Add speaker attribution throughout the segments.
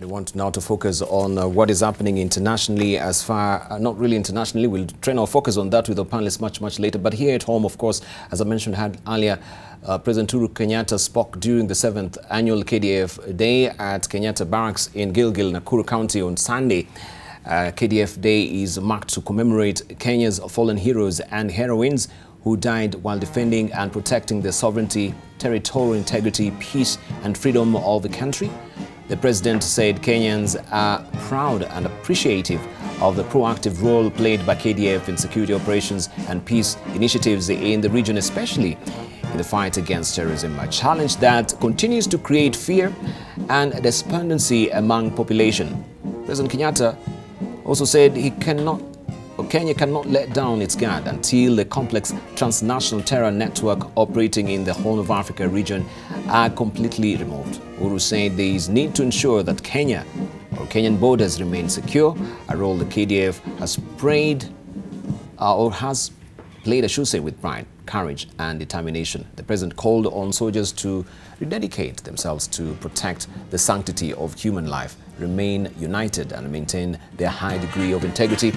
Speaker 1: We want now to focus on what is happening internationally as far, not really internationally, we'll train our focus on that with our panelists much later. But here at home, of course, as I mentioned earlier, President Uhuru Kenyatta spoke during the 7th annual KDF Day at Kenyatta Barracks in Gilgil, Nakuru County on Sunday. KDF Day is marked to commemorate Kenya's fallen heroes and heroines who died while defending and protecting the sovereignty, territorial integrity, peace and freedom of the country. The president said Kenyans are proud and appreciative of the proactive role played by KDF in security operations and peace initiatives in the region, especially in the fight against terrorism, a challenge that continues to create fear and despondency among population. President Kenyatta also said Kenya cannot let down its guard until the complex transnational terror network operating in the Horn of Africa region are completely removed. Uhuru said there is need to ensure that Kenyan borders remain secure, a role the KDF has played, I should say, with pride, courage and determination. The president called on soldiers to rededicate themselves to protect the sanctity of human life, remain united and maintain their high degree of integrity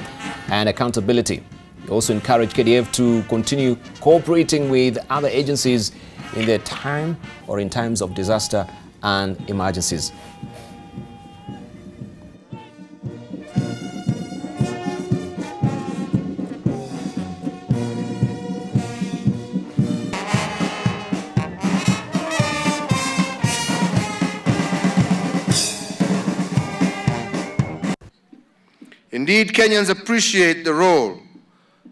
Speaker 1: and accountability. He also encouraged KDF to continue cooperating with other agencies in times of disaster and emergencies.
Speaker 2: Indeed, Kenyans appreciate the role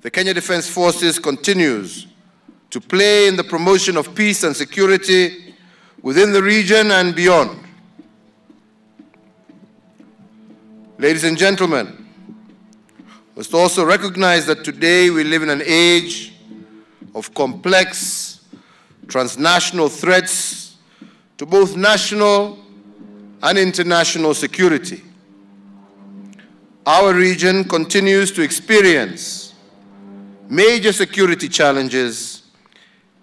Speaker 2: the Kenya Defence Forces continues to play in the promotion of peace and security within the region and beyond. Ladies and gentlemen, we must also recognize that today we live in an age of complex transnational threats to both national and international security. Our region continues to experience major security challenges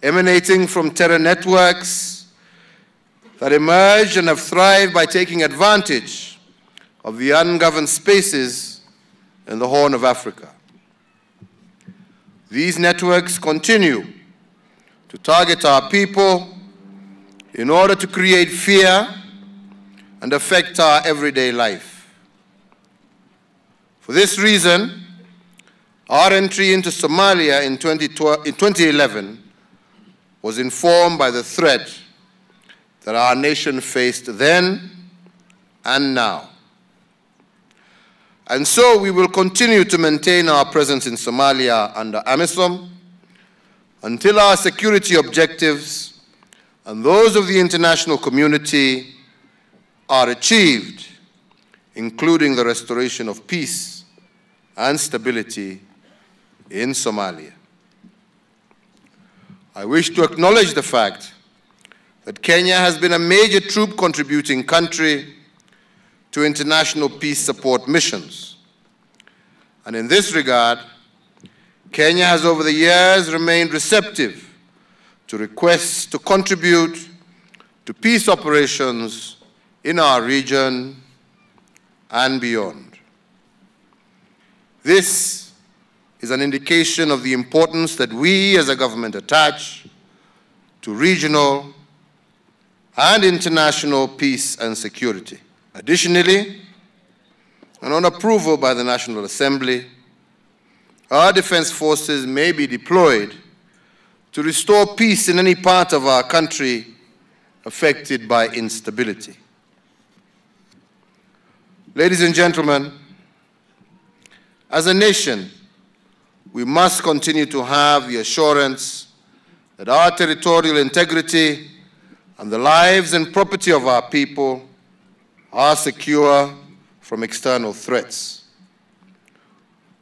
Speaker 2: emanating from terror networks that emerged and have thrived by taking advantage of the ungoverned spaces in the Horn of Africa. These networks continue to target our people in order to create fear and affect our everyday life. For this reason, our entry into Somalia in 2011 was informed by the threat that our nation faced then and now. And so we will continue to maintain our presence in Somalia under AMISOM until our security objectives and those of the international community are achieved, including the restoration of peace and stability in Somalia. I wish to acknowledge the fact that Kenya has been a major troop contributing country to international peace support missions. And in this regard, Kenya has over the years remained receptive to requests to contribute to peace operations in our region and beyond. This is an indication of the importance that we as a government attach to regional and international peace and security. Additionally, and on approval by the National Assembly, our defense forces may be deployed to restore peace in any part of our country affected by instability. Ladies and gentlemen, as a nation, we must continue to have the assurance that our territorial integrity and the lives and property of our people are secure from external threats.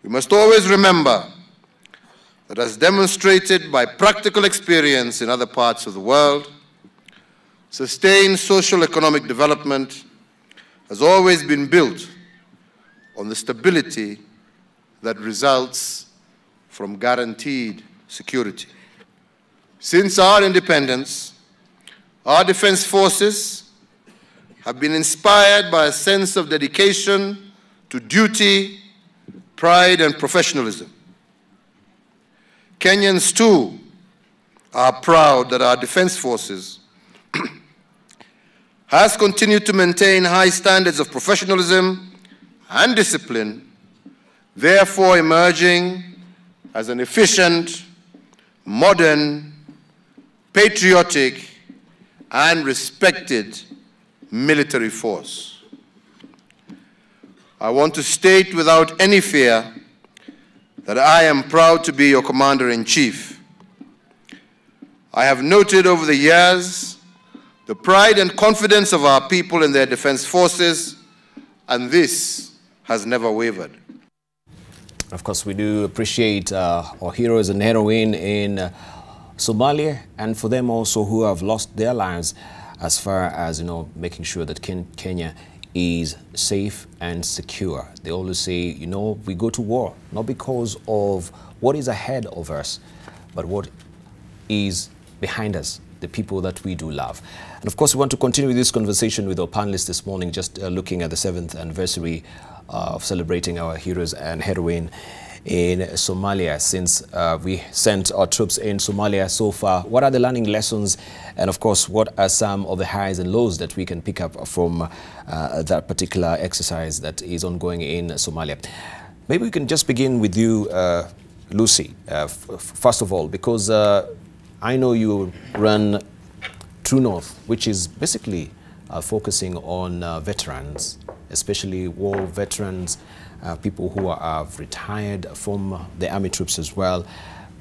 Speaker 2: We must always remember that, as demonstrated by practical experience in other parts of the world, sustained social economic development has always been built on the stability that results from guaranteed security. Since our independence, our defense forces have been inspired by a sense of dedication to duty, pride, and professionalism. Kenyans, too, are proud that our defense forces has continued to maintain high standards of professionalism and discipline, therefore emerging as an efficient, modern, patriotic, and respected military force. I want to state without any fear that I am proud to be your Commander-in-Chief. I have noted over the years the pride and confidence of our people in their defense forces, and this has never wavered.
Speaker 1: Of course, we do appreciate our heroes and heroines in Somalia, and for them also who have lost their lives, as far as, making sure that Kenya is safe and secure. They always say, we go to war, not because of what is ahead of us, but what is behind us, the people that we do love. And of course, we want to continue this conversation with our panelists this morning, just looking at the 7th anniversary of celebrating our heroes and heroines in Somalia. Since we sent our troops in Somalia so far, what are the learning lessons? And of course, what are some of the highs and lows that we can pick up from that particular exercise that is ongoing in Somalia? Maybe we can just begin with you, Lucy, first of all, because I know you run True North, which is basically focusing on veterans, especially war veterans, people who have retired from the army troops as well.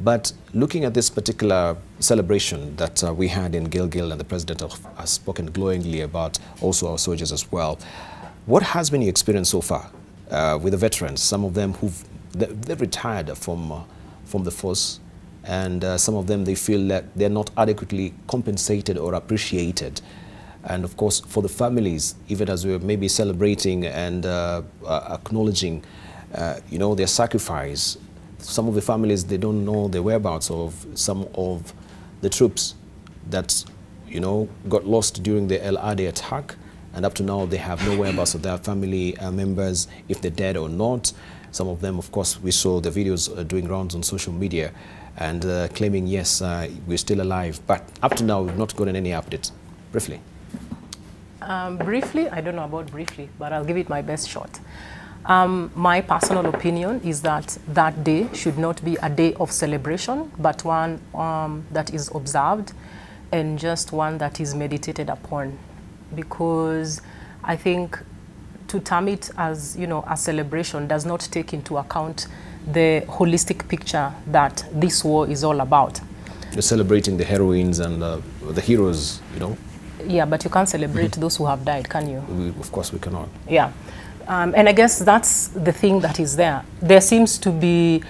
Speaker 1: But looking at this particular celebration that we had in Gilgil, and the President has spoken glowingly about also our soldiers as well, what has been your experience so far with the veterans? Some of them they've retired from the force, and some of them, they feel that they're not adequately compensated or appreciated. And of course, for the families, even as we're maybe celebrating and acknowledging, their sacrifice, some of the families, they don't know the whereabouts of some of the troops that, got lost during the El Ade attack. And up to now, they have no whereabouts of their family members, if they're dead or not. Some of them, of course, we saw the videos doing rounds on social media and claiming, yes, we're still alive. But up to now, we've not gotten any updates. Briefly.
Speaker 3: Briefly, I don't know about briefly, but I'll give it my best shot. My personal opinion is that that day should not be a day of celebration, but one that is observed and just one that is meditated upon. Because I think to term it as, a celebration does not take into account the holistic picture that this war is all about.
Speaker 1: You're celebrating the heroines and the heroes,
Speaker 3: Yeah, but you can't celebrate those who have died, can you?
Speaker 1: Of course we cannot.
Speaker 3: Yeah. And I guess that's the thing that is there. There seems to be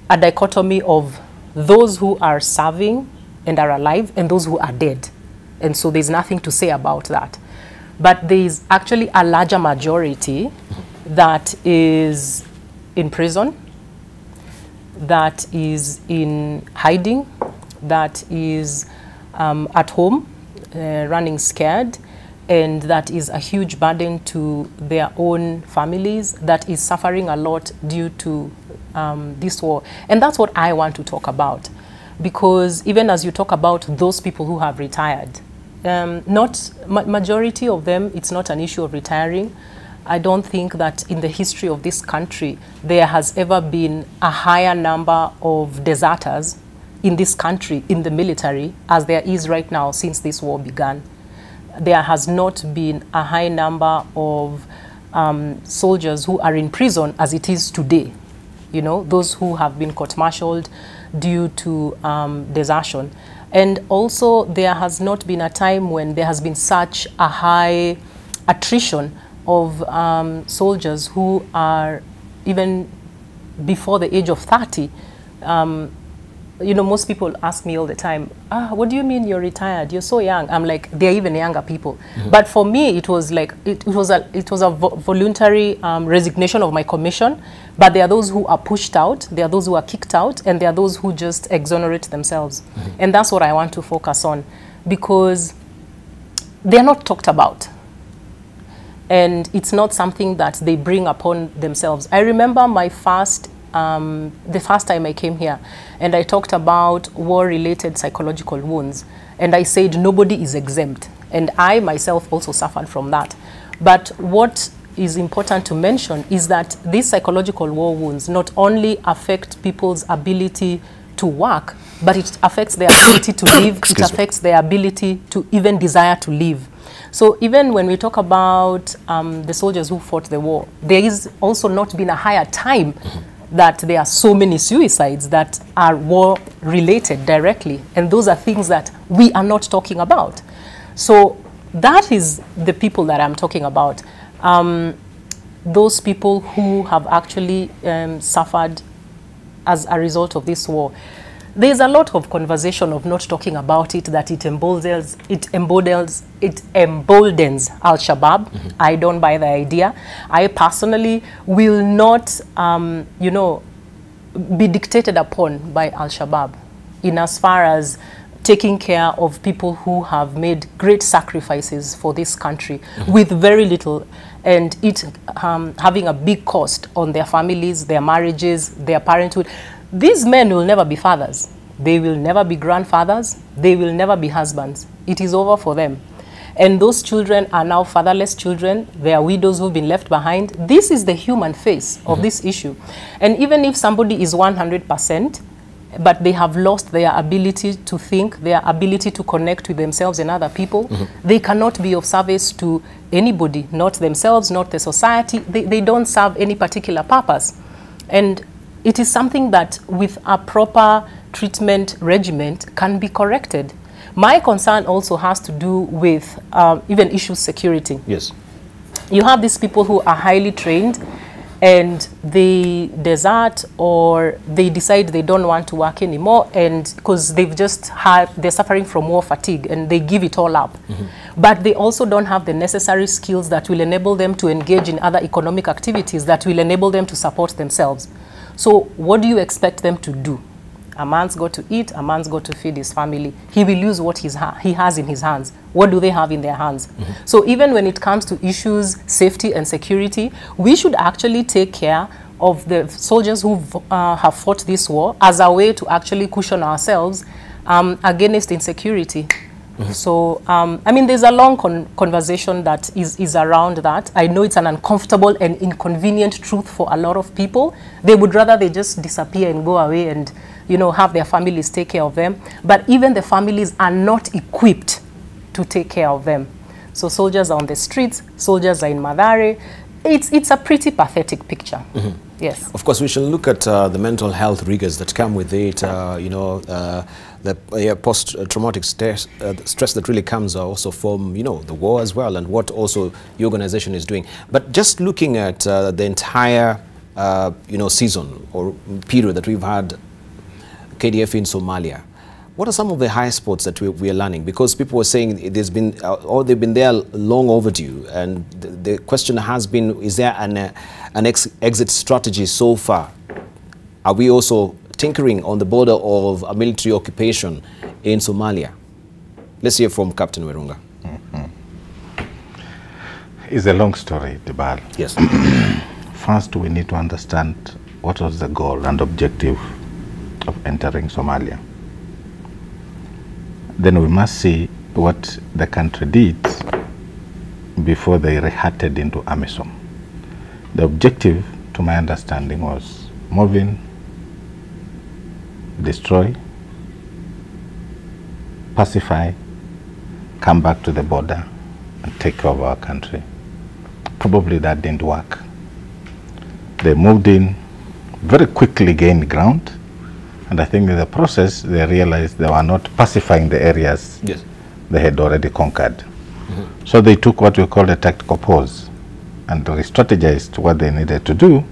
Speaker 3: a dichotomy of those who are serving and are alive and those who are dead. And so there's nothing to say about that. But there's actually a larger majority that is in prison, that is in hiding, that is at home, running scared, and that is a huge burden to their own families, that is suffering a lot due to this war. And that's what I want to talk about, because even as you talk about those people who have retired, majority of them, it's not an issue of retiring. I don't think that in the history of this country there has ever been a higher number of deserters in this country, in the military, as there is right now since this war began. There has not been a high number of soldiers who are in prison as it is today. Those who have been court-martialed due to desertion. And also, there has not been a time when there has been such a high attrition of soldiers who are even before the age of 30. Most people ask me all the time, what do you mean you're retired? You're so young. I'm like, they're even younger people. But for me, it was like, it was a voluntary resignation of my commission. But there are those who are pushed out, there are those who are kicked out, and there are those who just exonerate themselves. And that's what I want to focus on, because they're not talked about. and it's not something that they bring upon themselves. I remember my the first time I came here, and I talked about war-related psychological wounds, and I said nobody is exempt, and I myself also suffered from that. But what is important to mention is that these psychological war wounds not only affect people's ability to work, but it affects their ability to live, it affects their ability to even desire to live. So even when we talk about the soldiers who fought the war, there is also not been a higher time that there are so many suicides that are war-related directly, and those are things that we are not talking about. So that is the people that I'm talking about. Those people who have actually suffered as a result of this war. There's a lot of conversation of not talking about it, that it emboldens Al-Shabaab. I don't buy the idea. I personally will not, you know, be dictated upon by Al-Shabaab in as far as taking care of people who have made great sacrifices for this country with very little, and it having a big cost on their families, their marriages, their parenthood. These men will never be fathers. They will never be grandfathers. They will never be husbands. It is over for them. And those children are now fatherless children. They are widows who've been left behind. This is the human face of this issue. And even if somebody is 100%, but they have lost their ability to think, their ability to connect with themselves and other people, they cannot be of service to anybody, not themselves, not the society. They don't serve any particular purpose. And it is something that with a proper treatment regimen can be corrected. My concern also has to do with even issues security.
Speaker 1: Yes.
Speaker 3: You have these people who are highly trained, and they desert, or they decide they don't want to work anymore, and because they're suffering from war fatigue, and they give it all up. But they also don't have the necessary skills that will enable them to engage in other economic activities that will enable them to support themselves. So what do you expect them to do? A man's got to eat, a man's got to feed his family. He will use what he has in his hands. What do they have in their hands? So even when it comes to issues, safety and security, we should actually take care of the soldiers who have fought this war as a way to actually cushion ourselves against insecurity. So, I mean, there's a long conversation that is around that. I know it's an uncomfortable and inconvenient truth for a lot of people. They would rather they just disappear and go away and, you know, have their families take care of them. But even the families are not equipped to take care of them. So soldiers are on the streets, soldiers are in Mathare. It's a pretty pathetic picture. Yes.
Speaker 1: Of course, we shall look at the mental health rigors that come with it, you know, the post-traumatic stress that really comes also from, you know, the war as well, and what also your organization is doing. But just looking at the entire, you know, season or period that we've had KDF in Somalia, what are some of the high spots that we are learning? Because people were saying there's been, or they've been there long overdue, and the question has been, is there an exit strategy so far? Are we also tinkering on the border of a military occupation in Somalia? Let's hear from Captain Werunga.
Speaker 4: It's a long story, Dibal.
Speaker 1: Yes.
Speaker 4: First, we need to understand what was the goal and objective of entering Somalia. Then we must see what the country did before they rehearted into AMISOM. The objective, to my understanding, was move in, destroy, pacify, come back to the border, and take over our country. Probably that didn't work. They moved in, very quickly gained ground, and I think in the process they realized they were not pacifying the areas they had already conquered. So they took what we call a tactical pause and re-strategized what they needed to do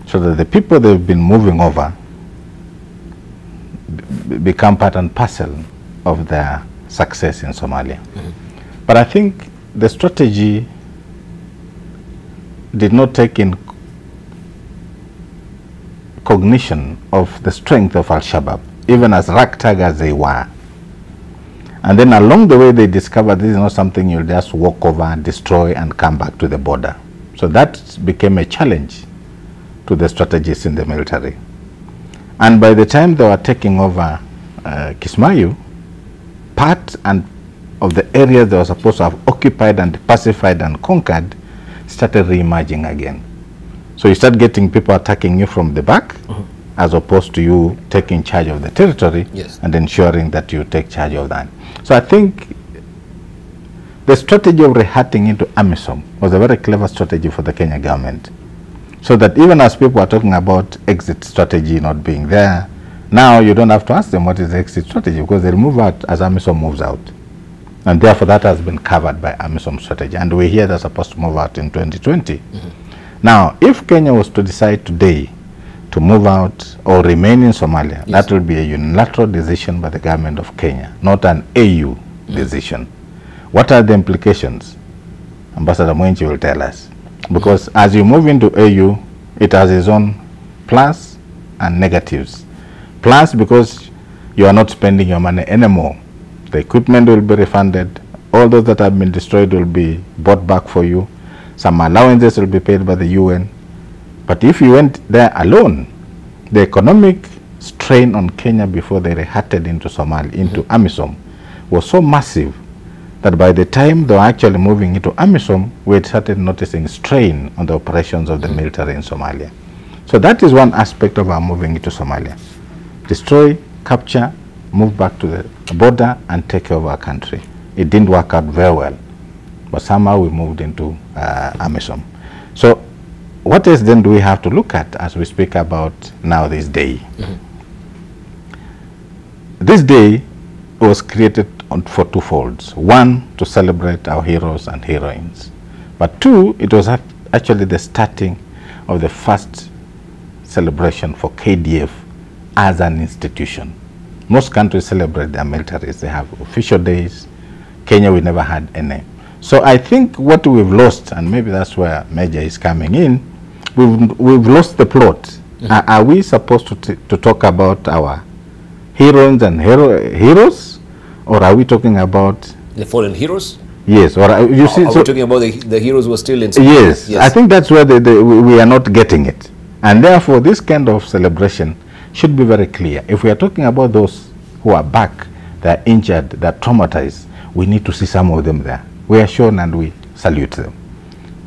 Speaker 4: so that the people they've been moving over become part and parcel of their success in Somalia. But I think the strategy did not take in cognition of the strength of Al-Shabaab, even as ragtag as they were. And then along the way, they discovered this is not something you'll just walk over, destroy, and come back to the border. So that became a challenge to the strategists in the military. And by the time they were taking over Kismayu, part of the areas they were supposed to have occupied and pacified and conquered started re-emerging again. So you start getting people attacking you from the back, as opposed to you taking charge of the territory and ensuring that you take charge of that. So I think the strategy of rehatting into AMISOM was a very clever strategy for the Kenya government. So that even as people are talking about exit strategy not being there, now you don't have to ask them what is the exit strategy, because they move out as AMISOM moves out. And therefore that has been covered by AMISOM strategy. And we hear they're supposed to move out in 2020. Now, if Kenya was to decide today to move out or remain in Somalia, that will be a unilateral decision by the government of Kenya, not an AU decision. What are the implications? Ambassador Mwenchi will tell us. Because as you move into AU, it has its own plus and negatives. Plus, because you are not spending your money anymore. The equipment will be refunded. All those that have been destroyed will be bought back for you. Some allowances will be paid by the UN. But if you went there alone, the economic strain on Kenya before they rehatted into Somalia, into AMISOM, was so massive that by the time they were actually moving into AMISOM, we had started noticing strain on the operations of the military in Somalia. So that is one aspect of our moving into Somalia. Destroy, capture, move back to the border and take over our country. It didn't work out very well, but somehow we moved into AMISOM. So what else then do we have to look at as we speak about now this day? This day was created for two folds. One, to celebrate our heroes and heroines. But two, it was actually the starting of the first celebration for KDF as an institution. Most countries celebrate their militaries. They have official days. Kenya, we never had any. So I think what we've lost, and maybe that's where Major is coming in, we've lost the plot. Are we supposed to talk about our heroines and heroes, or are we talking about
Speaker 1: the fallen heroes?
Speaker 4: Yes, or you see,
Speaker 1: are we talking about the heroes who are still in?
Speaker 4: Yes, I think that's where we are not getting it, and therefore this kind of celebration should be very clear. If we are talking about those who are back, they're injured, they're traumatized, we need to see some of them there. We are shown and we salute them.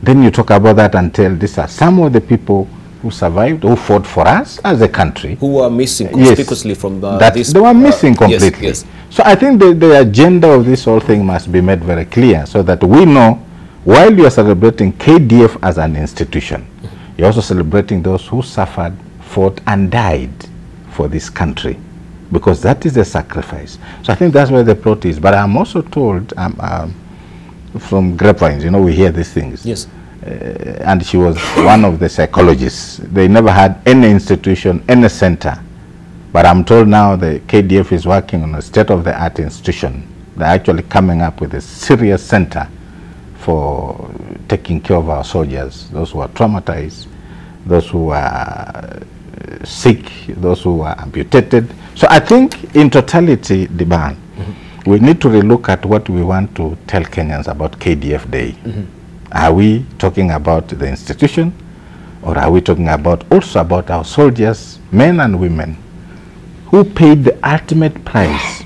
Speaker 4: Then you talk about that and tell these are some of the people who survived, who fought for us as a country.
Speaker 1: Who were missing conspicuously from this.
Speaker 4: They were missing completely.
Speaker 1: Yes.
Speaker 4: So I think the agenda of this whole thing must be made very clear so that we know, while you are celebrating KDF as an institution, you're also celebrating those who suffered, fought and died for this country, because that is a sacrifice. So I think that's where the plot is. But I'm also told from grapevines, you know, we hear these things.
Speaker 1: Yes.
Speaker 4: And she was one of the psychologists. They never had any institution, any center. But I'm told now the KDF is working on a state-of-the-art institution. They're actually coming up with a serious center for taking care of our soldiers, those who are traumatized, those who are sick, those who are amputated. So I think in totality, Diban, we need to relook at what we want to tell Kenyans about KDF Day. Are we talking about the institution, or are we talking about also about our soldiers, men and women, who paid the ultimate price,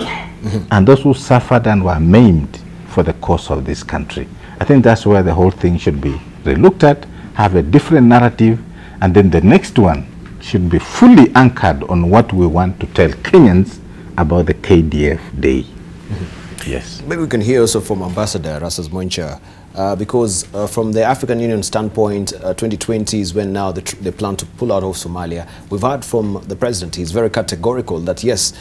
Speaker 4: and those who suffered and were maimed for the cause of this country? I think that's where the whole thing should be relooked at, have a different narrative, and then the next one should be fully anchored on what we want to tell Kenyans about the KDF Day. Yes.
Speaker 1: Maybe we can hear also from Ambassador Rasas Mwencha, because from the African Union standpoint, 2020 is when now they plan to pull out of Somalia. We've heard from the president, he's very categorical that yes,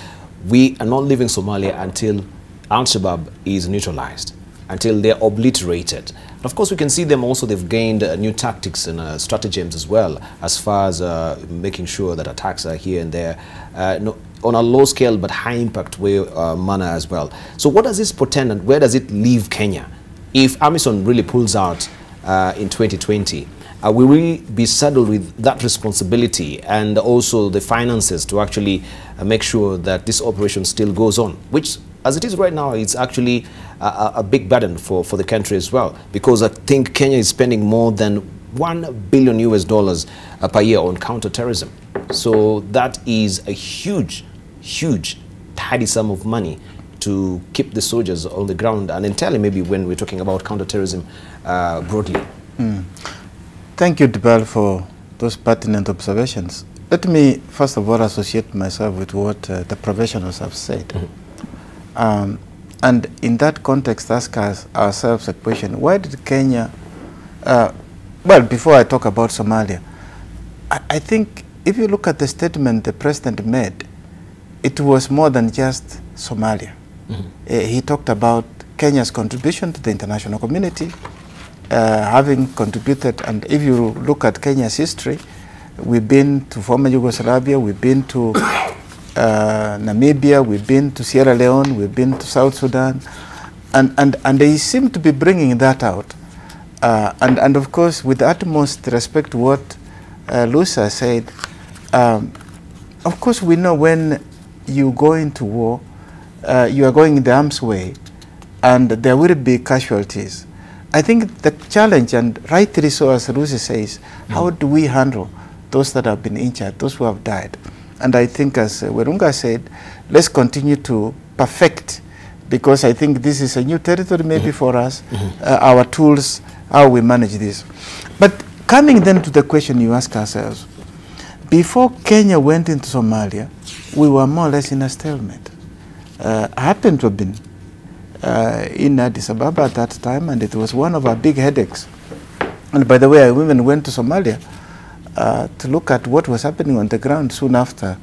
Speaker 1: we are not leaving Somalia until Al-Shabaab is neutralized, until they're obliterated. And of course, we can see them also, they've gained new tactics and stratagems as well, as far as making sure that attacks are here and there, on a low scale but high impact way manner as well. So what does this portend, and where does it leave Kenya? If AMISOM really pulls out in 2020, will we be saddled with that responsibility and also the finances to actually make sure that this operation still goes on, which as it is right now, it's actually a big burden for the country as well, because I think Kenya is spending more than $1 billion US per year on counterterrorism. So that is a huge, huge, tidy sum of money to keep the soldiers on the ground, and entirely maybe when we're talking about counterterrorism broadly.
Speaker 5: Thank you, Dibal, for those pertinent observations. Let me, first of all, associate myself with what the professionals have said. And in that context, ask ourselves a question. Why did Kenya, well, before I talk about Somalia, I think if you look at the statement the president made, it was more than just Somalia. He talked about Kenya's contribution to the international community, having contributed, and if you look at Kenya's history, we've been to former Yugoslavia, we've been to Namibia, we've been to Sierra Leone, we've been to South Sudan, and they seem to be bringing that out. And of course, with the utmost respect to what Lusa said, of course we know when you go into war, you are going the arms way, and there will be casualties. I think the challenge, and rightly so as Lucy says, how do we handle those that have been injured, those who have died? And I think, as Werunga said, let's continue to perfect, because I think this is a new territory maybe for us, our tools, how we manage this. But coming then to the question you ask ourselves, before Kenya went into Somalia, we were more or less in a stalemate. I happened to have been in Addis Ababa at that time, and it was one of our big headaches. And by the way, I even went to Somalia to look at what was happening on the ground soon after,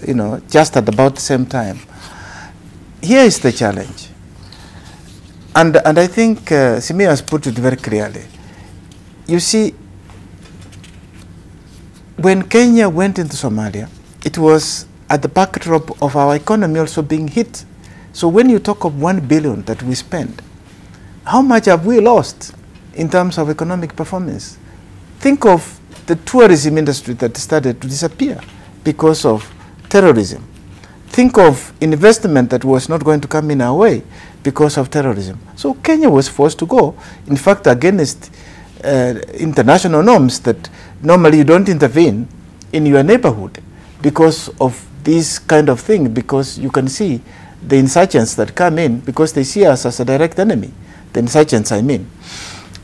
Speaker 5: you know, just at about the same time. Here is the challenge. And I think Simi has put it very clearly. You see, when Kenya went into Somalia, it was at the backdrop of our economy also being hit. So when you talk of $1 billion that we spend, how much have we lost in terms of economic performance? Think of the tourism industry that started to disappear because of terrorism. Think of investment that was not going to come in our way because of terrorism. So Kenya was forced to go, in fact, against international norms that normally you don't intervene in your neighborhood because of this kind of thing, because you can see the insurgents that come in because they see us as a direct enemy, the insurgents I mean.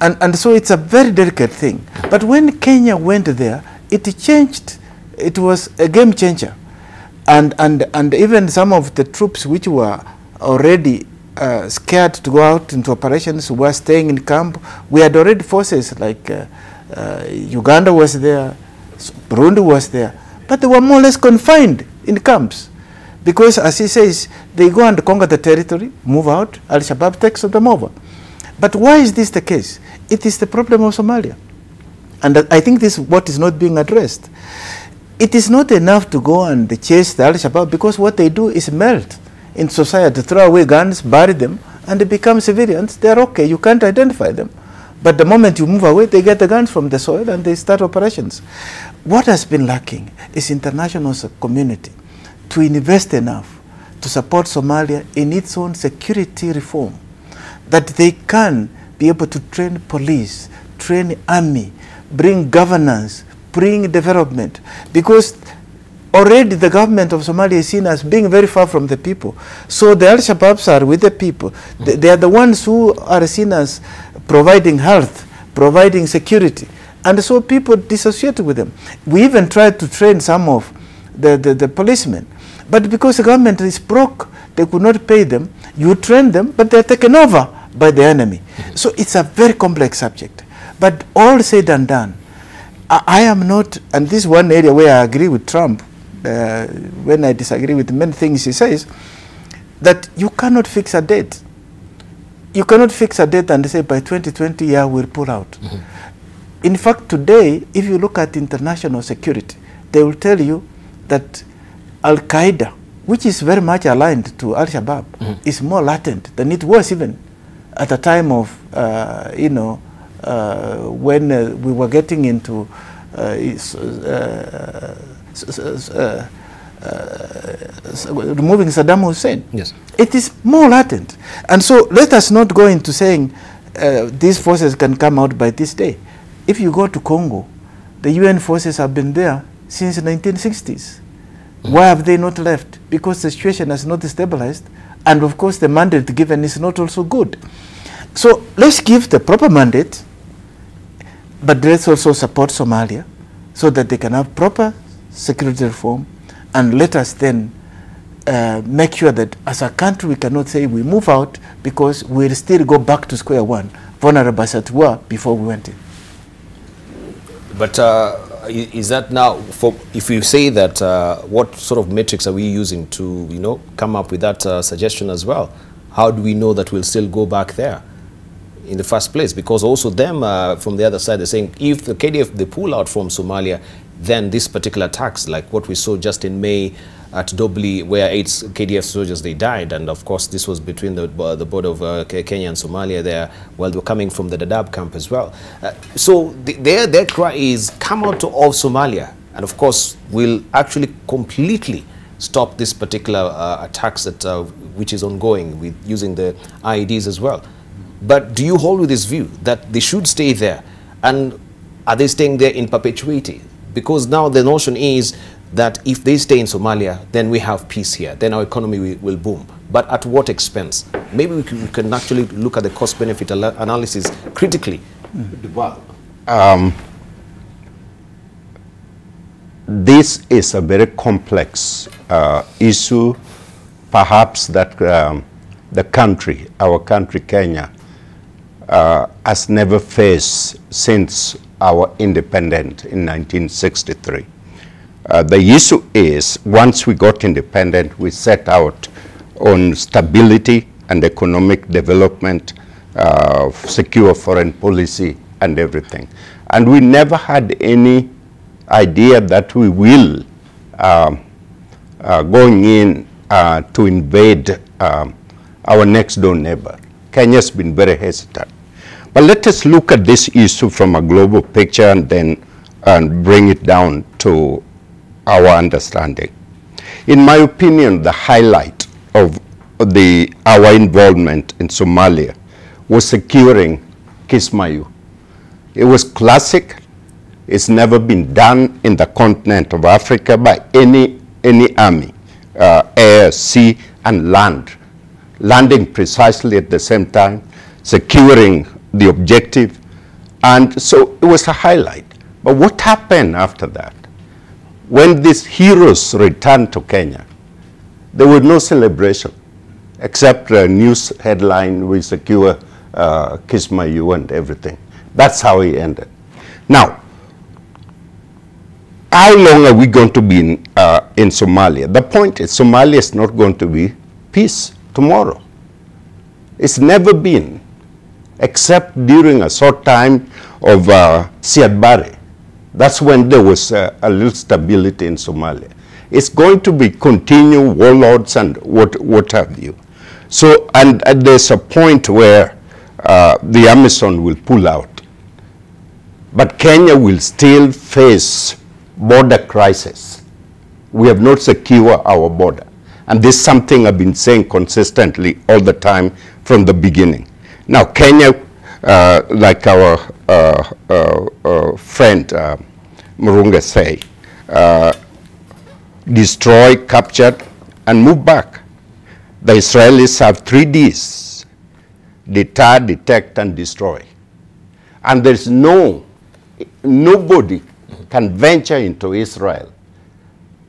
Speaker 5: And so it's a very delicate thing. But when Kenya went there, it changed. It was a game changer. And even some of the troops which were already scared to go out into operations were staying in camp. We had already forces like Uganda was there, Burundi was there, but they were more or less confined in camps. Because, as he says, they go and conquer the territory, move out, Al-Shabaab takes them over. But why is this the case? It is the problem of Somalia. And I think this is what is not being addressed. It is not enough to go and chase the Al-Shabaab, because what they do is melt in society, throw away guns, bury them, and they become civilians. They're okay, you can't identify them. But the moment you move away, they get the guns from the soil and they start operations. What has been lacking is international community to invest enough to support Somalia in its own security reform, that they can be able to train police, train army, bring governance, bring development, because already the government of Somalia is seen as being very far from the people. So the Al-Shabaabs are with the people. They are the ones who are seen as providing health, providing security. And so people dissociate with them. We even tried to train some of the policemen. But because the government is broke, they could not pay them. You train them, but they're taken over by the enemy. So it's a very complex subject. But all said and done, I am not, and this is one area where I agree with Trump, when I disagree with many things he says, that you cannot fix a date. You cannot fix a date and say by 2020, yeah, we'll pull out. In fact, today, if you look at international security, they will tell you that Al-Qaeda, which is very much aligned to Al-Shabaab, is more latent than it was even at the time of, you know, when we were getting into removing Saddam Hussein.
Speaker 1: Yes.
Speaker 5: It is more latent. And so let us not go into saying these forces can come out by this day. If you go to Congo, the UN forces have been there since the 1960s. Why have they not left? Because the situation has not stabilized, and of course the mandate given is not also good. So let's give the proper mandate, but let's also support Somalia so that they can have proper security reform, and let us then make sure that as a country we cannot say we move out because we'll still go back to square one, vulnerable as we were before we went in.
Speaker 1: But is that now, if you say that, what sort of metrics are we using to, you know, come up with that suggestion as well? How do we know that we'll still go back there in the first place? Because also them, from the other side, they're saying if the KDF, they pull out from Somalia, then this particular attacks, like what we saw just in May at Dobli, where 8 KDF soldiers, they died. And of course, this was between the border of Kenya and Somalia there, while they were coming from the Dadaab camp as well. So their cry is, come out of Somalia. And of course, we'll actually completely stop this particular attacks that, which is ongoing with using the IEDs as well. But do you hold with this view that they should stay there? And are they staying there in perpetuity? Because now the notion is that if they stay in Somalia, then we have peace here, then our economy will boom. But at what expense? Maybe we can actually look at the cost-benefit analysis critically.
Speaker 6: This is a very complex issue, perhaps that the country, our country, Kenya, has never faced since our independence in 1963. The issue is, once we got independent, we set out on stability and economic development, secure foreign policy and everything. And we never had any idea that we will going in to invade our next door neighbor. Kenya's been very hesitant. But let us look at this issue from a global picture and then bring it down to our understanding. In my opinion, the highlight of our involvement in Somalia was securing Kismayu. It was classic. It's never been done in the continent of Africa by any army, air, sea, and land. Landing precisely at the same time, securing the objective, and so it was a highlight. But what happened after that? When these heroes returned to Kenya, there was no celebration, except a news headline, we secure Kismayu and everything. That's how it ended. Now, how long are we going to be in Somalia? The point is, Somalia is not going to be peace tomorrow. It's never been, except during a short time of Siad Barre. That's when there was a little stability in Somalia. It's going to be continued warlords and what have you. So, and there's a point where the Amazon will pull out. But Kenya will still face border crisis. We have not secured our border. And this is something I've been saying consistently all the time from the beginning. Now, Kenya, like our friend Murunga say, destroy, capture, and move back. The Israelis have 3 Ds: deter, detect, and destroy. And there's nobody can venture into Israel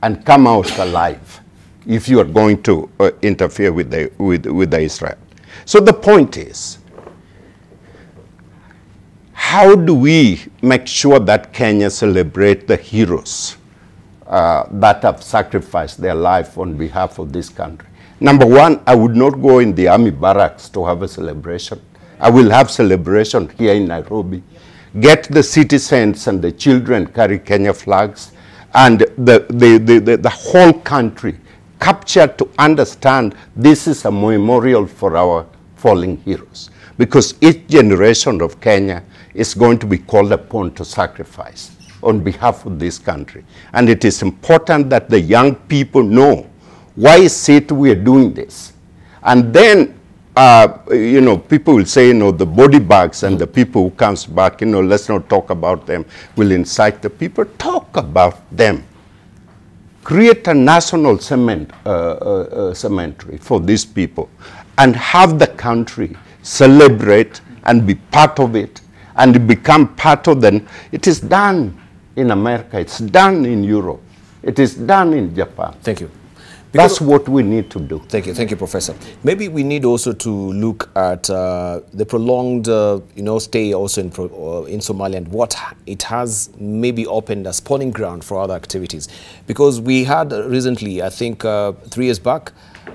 Speaker 6: and come out alive if you are going to interfere with the Israel. So the point is, how do we make sure that Kenya celebrate the heroes that have sacrificed their life on behalf of this country? Number one, I would not go in the army barracks to have a celebration. I will have celebration here in Nairobi. Get the citizens and the children carry Kenya flags, and the whole country captured to understand this is a memorial for our fallen heroes. Because each generation of Kenya is going to be called upon to sacrifice on behalf of this country. And it is important that the young people know why is it we are doing this. And then, you know, people will say, you know, the body bags and the people who comes back, you know, let's not talk about them, will incite the people. Talk about them. Create a national cemetery for these people and have the country celebrate and be part of it and become part of them. It is done in America. It's done in Europe. It is done in Japan.
Speaker 1: Thank you.
Speaker 6: That's what we need to do.
Speaker 1: Thank you, Professor. Maybe we need also to look at the prolonged, you know, stay also in Somalia and what it has maybe opened a spawning ground for other activities. Because we had recently, I think 3 years back,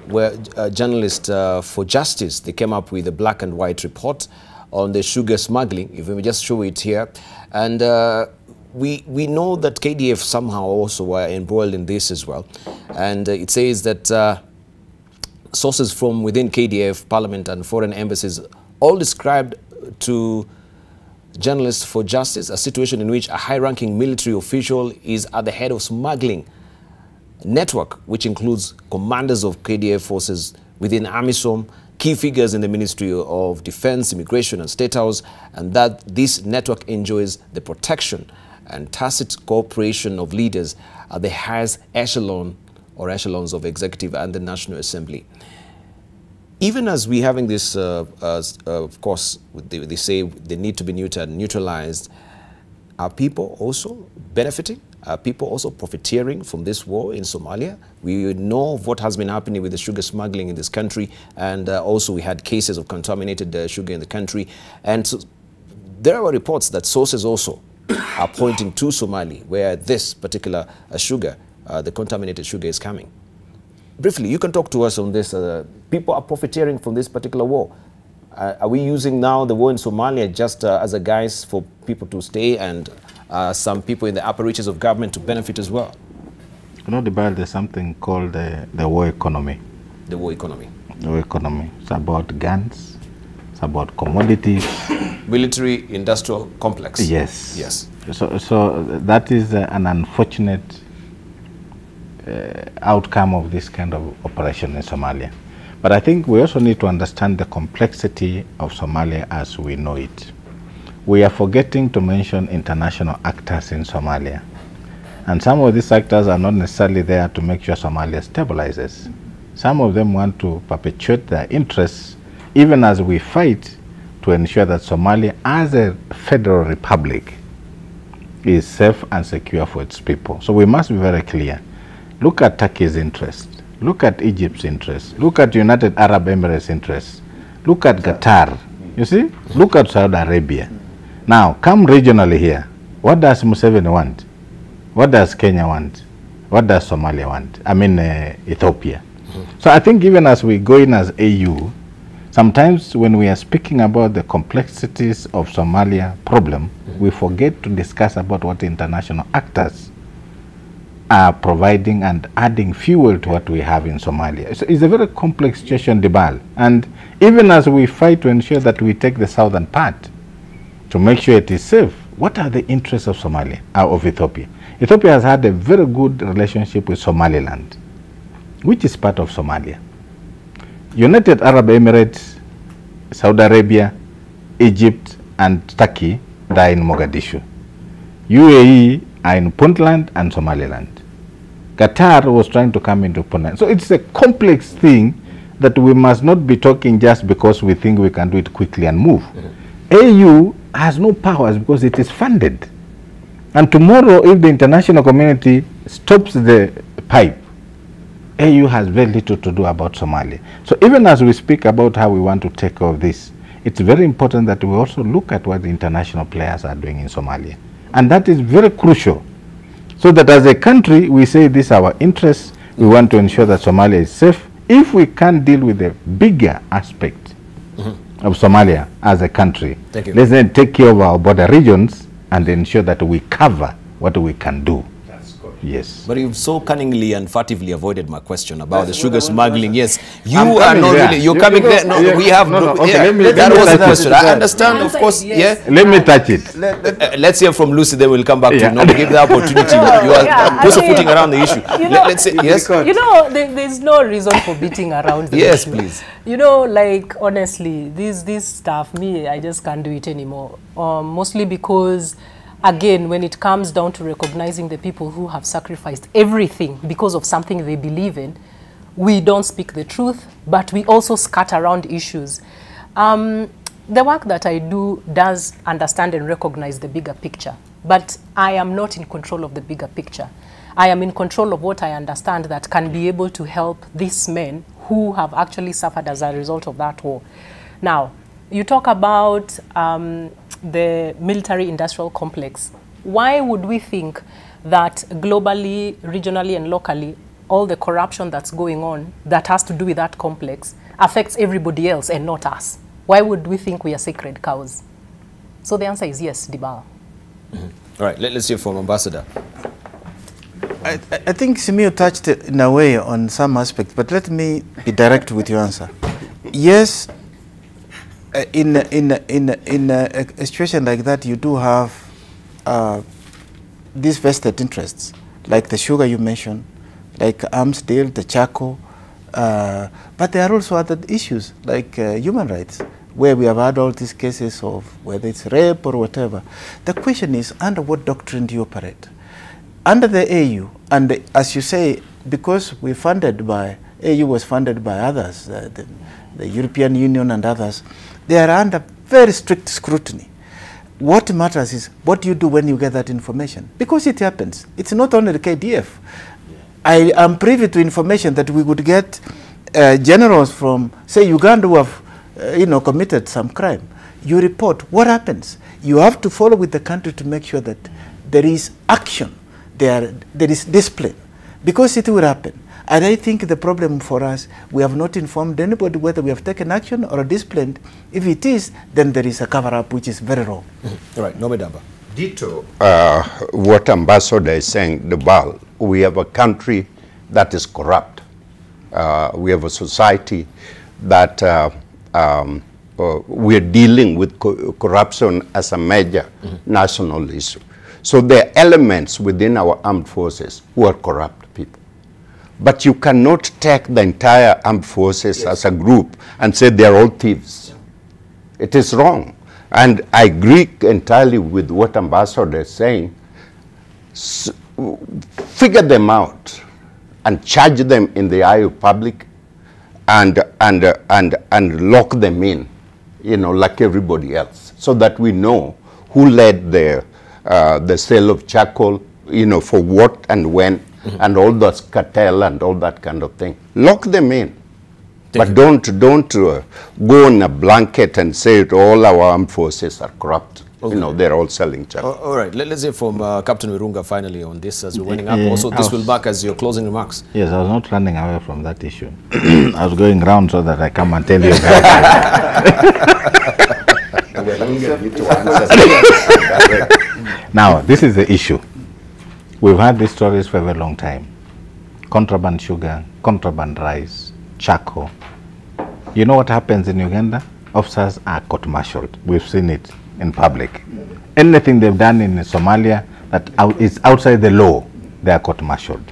Speaker 1: where journalists for justice, they came up with a black and white report on the sugar smuggling. If we just show it here. And we know that KDF somehow also were embroiled in this as well. And it says that sources from within KDF, Parliament and foreign embassies all described to journalists for justice a situation in which a high-ranking military official is at the head of smuggling network, which includes commanders of KDF forces within AMISOM, key figures in the Ministry of Defense, Immigration and State House, and that this network enjoys the protection and tacit cooperation of leaders at the highest echelon or echelons of executive and the National Assembly. Even as we're having this, of course, they say they need to be neutralized, are people also benefiting? Are people also profiteering from this war in Somalia? We know of what has been happening with the sugar smuggling in this country, and also we had cases of contaminated sugar in the country. And so there are reports that sources also are pointing to Somalia, where this particular sugar, the contaminated sugar, is coming. Briefly, you can talk to us on this. People are profiteering from this particular war. Are we using now the war in Somalia just as a guise for people to stay and some people in the upper reaches of government to benefit as well?
Speaker 4: You know, there's something called the war economy.
Speaker 1: The war economy.
Speaker 4: The war economy. It's about guns. It's about commodities.
Speaker 1: Military industrial complex.
Speaker 4: Yes.
Speaker 1: Yes.
Speaker 4: So that is an unfortunate outcome of this kind of operation in Somalia. But I think we also need to understand the complexity of Somalia as we know it. We are forgetting to mention international actors in Somalia. And some of these actors are not necessarily there to make sure Somalia stabilizes. Some of them want to perpetuate their interests, even as we fight to ensure that Somalia as a federal republic is safe and secure for its people. So we must be very clear. Look at Turkey's interest. Look at Egypt's interest. Look at United Arab Emirates' interest. Look at Qatar. You see? Look at Saudi Arabia. Now, come regionally here. What does Museveni want? What does Kenya want? What does Somalia want? I mean, Ethiopia. So I think even as we go in as AU, sometimes when we are speaking about the complexities of Somalia problem, we forget to discuss about what international actors are providing and adding fuel to what we have in Somalia. So it's a very complex situation, Dibal. And even as we fight to ensure that we take the southern part to make sure it is safe, what are the interests of Somalia, of Ethiopia? Ethiopia has had a very good relationship with Somaliland, which is part of Somalia. United Arab Emirates, Saudi Arabia, Egypt, and Turkey are in Mogadishu. UAE are in Puntland and Somaliland. Qatar was trying to come into Puntland. So it's a complex thing that we must not be talking just because we think we can do it quickly and move. AU has no powers because it is funded. And tomorrow, if the international community stops the pipe, AU has very little to do about Somalia. So even as we speak about how we want to take care of this, it's very important that we also look at what the international players are doing in Somalia. And that is very crucial. So that as a country, we say this is our interest. We want to ensure that Somalia is safe. If we can deal with the bigger aspect of Somalia as a country, let's then take care of our border regions and ensure that we cover what we can do.
Speaker 6: That's good.
Speaker 4: Yes.
Speaker 1: But you've so cunningly and furtively avoided my question about the sugar
Speaker 5: what I want to
Speaker 1: smuggling. Yes, you
Speaker 4: I'm
Speaker 1: are
Speaker 4: coming
Speaker 1: not
Speaker 4: there.
Speaker 1: really. You're coming there. No,
Speaker 4: yeah.
Speaker 1: we have.
Speaker 4: No, okay,
Speaker 1: yeah,
Speaker 4: let me
Speaker 1: that was the
Speaker 4: touch it.
Speaker 1: question. I understand, of course.
Speaker 3: Yes.
Speaker 1: Yeah.
Speaker 4: Let me touch it.
Speaker 1: Let's hear from Lucy. Then we'll come back to
Speaker 4: Yeah.
Speaker 1: you. No, we give the opportunity. You are
Speaker 3: Yeah,
Speaker 1: pussyfooting around the issue.
Speaker 3: You know,
Speaker 1: Let's say yes.
Speaker 3: You know, there's no reason for beating around the
Speaker 1: Yes,
Speaker 3: issue.
Speaker 1: please.
Speaker 3: You know, like, honestly, this stuff, I just can't do it anymore. Mostly because, again, when it comes down to recognizing the people who have sacrificed everything because of something they believe in, we don't speak the truth, but we also scatter around issues. The work that I do does understand and recognize the bigger picture, but I am not in control of the bigger picture. I am in control of what I understand that can be able to help these men who have actually suffered as a result of that war. Now, you talk about the military-industrial complex. Why would we think that globally, regionally, and locally, all the corruption that's going on that has to do with that complex affects everybody else and not us? Why would we think we are sacred cows? So the answer is yes, Dibala.
Speaker 1: All right, let's hear from Ambassador.
Speaker 5: I think Simeo touched in a way on some aspects, but let me be direct with your answer. Yes, in a situation like that, you do have these vested interests, like the sugar you mentioned, like arms deal, the charcoal, but there are also other issues like human rights, where we have had all these cases of whether it's rape or whatever. The question is, under what doctrine do you operate? Under the AU, and as you say, because we funded by, AU was funded by others, the European Union and others, they are under very strict scrutiny. What matters is, what do you do when you get that information? Because it happens. It's not only the KDF. I am privy to information that we would get generals from, say, Uganda who have committed some crime. You report. What happens? You have to follow with the country to make sure that there is action. There is discipline, because it will happen. And I think the problem for us, we have not informed anybody whether we have taken action or disciplined. If it is, then there is a cover-up which is very wrong.
Speaker 1: All right, Nomedamba.
Speaker 6: Ditto what Ambassador is saying, the BAL, we have a country that is corrupt. We have a society that we are dealing with corruption as a major national issue. So there are elements within our armed forces who are corrupt people. But you cannot take the entire armed forces as a group and say they're all thieves. It is wrong. And I agree entirely with what Ambassador is saying. Figure them out and charge them in the eye of public and lock them in, like everybody else, so that we know who led the sale of charcoal, for what and when, and all those cartel and all that kind of thing. Lock them in. But don't go on a blanket and say all our armed forces are corrupt. Okay. They're all selling charcoal.
Speaker 1: All right, let's hear from Captain Wirunga finally on this as we're winding up. Also, this will back as your closing remarks.
Speaker 4: Yes, I was not running away from that issue. I was going round so that I come and tell you. Now, this is the issue. We've had these stories for a very long time. Contraband sugar, contraband rice, charcoal. You know what happens in Uganda? Officers are court-martialed. We've seen it in public. Anything they've done in Somalia that is outside the law, they are court-martialed.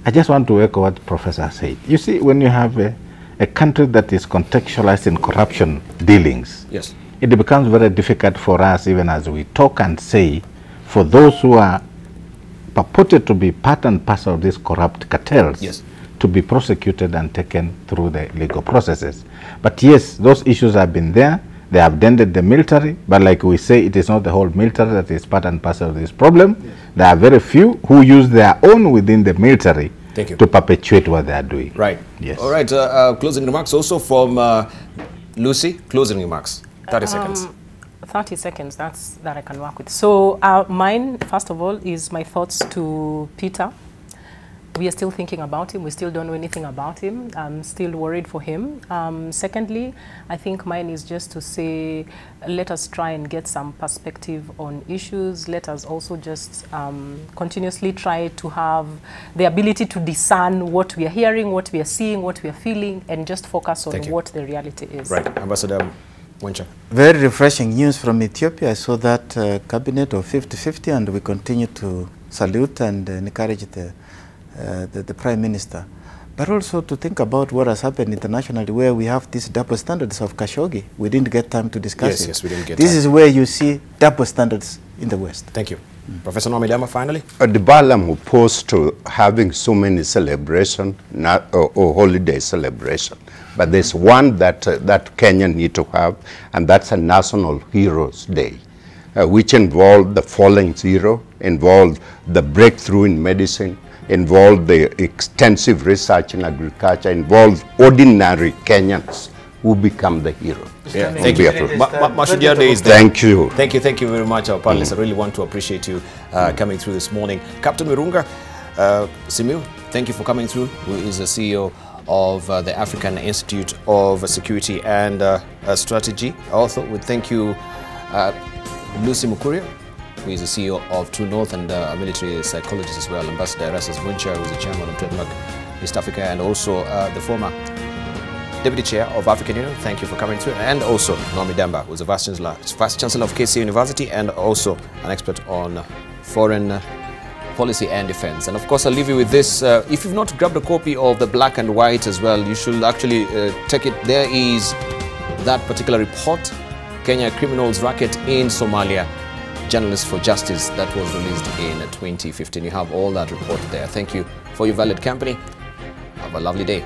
Speaker 4: I just want to echo what Professor said. You see, when you have a country that is contextualized in corruption dealings,
Speaker 1: yes,
Speaker 4: it becomes very difficult for us, even as we talk and say, for those who are purported to be part and parcel of these corrupt cartels,
Speaker 1: yes,
Speaker 4: to be prosecuted and taken through the legal processes. But yes, those issues have been there. They have dented the military, but like we say, it is not the whole military that is part and parcel of this problem. Yes. There are very few who use their own within the military to perpetuate what they are doing.
Speaker 1: Right.
Speaker 4: Yes.
Speaker 1: All right. Closing remarks also from Lucy. Closing remarks. 30 seconds.
Speaker 3: 30 seconds, that I can work with. So mine, first of all, is my thoughts to Peter. we are still thinking about him. We still don't know anything about him. I'm still worried for him. Secondly, I think mine is just to say, let us try and get some perspective on issues. Let us also just continuously try to have the ability to discern what we are hearing, what we are seeing, what we are feeling, and just focus on what the reality is.
Speaker 1: Right. Ambassador Wencha.
Speaker 5: Very refreshing news from Ethiopia. I saw that cabinet of 50-50, and we continue to salute and encourage the Prime Minister. But also to think about what has happened internationally, where we have these double standards of Khashoggi. We didn't get time to discuss it.
Speaker 1: Yes, we didn't get
Speaker 5: This
Speaker 1: time.
Speaker 5: is where you see double standards in the West.
Speaker 1: Thank you. Professor Nomidama, finally.
Speaker 6: I'm opposed to having so many celebration or holiday celebration. But there's one that Kenya need to have, and that's a National Heroes Day, which involved the falling zero, involved the breakthrough in medicine, involved the extensive research in agriculture, involved ordinary Kenyans who become the hero.
Speaker 1: Yeah, thank you. Mashujaa Day is there.
Speaker 6: Thank you.
Speaker 1: Thank you very much, our panelists. I really want to appreciate you coming through this morning. Captain Wirunga, Simiu, thank you for coming through, who is the CEO of the African Institute of Security and Strategy. Also, we thank you, Lucy Mukuria, who is the CEO of True North and a military psychologist as well, Ambassador Erastus Wencha, who is the chairman of Trademark East Africa, and also the former Deputy Chair of African Union. Thank you for coming through. And also Nomi Demba, who is the Vice Chancellor of KC University and also an expert on foreign policy and defense. And of course, I'll leave you with this. If you've not grabbed a copy of the Black and White as well, you should actually take it. There is that particular report, Kenya Criminals Racket in Somalia, Journalists for Justice, that was released in 2015. You have all that report there. Thank you for your valued company. Have a lovely day.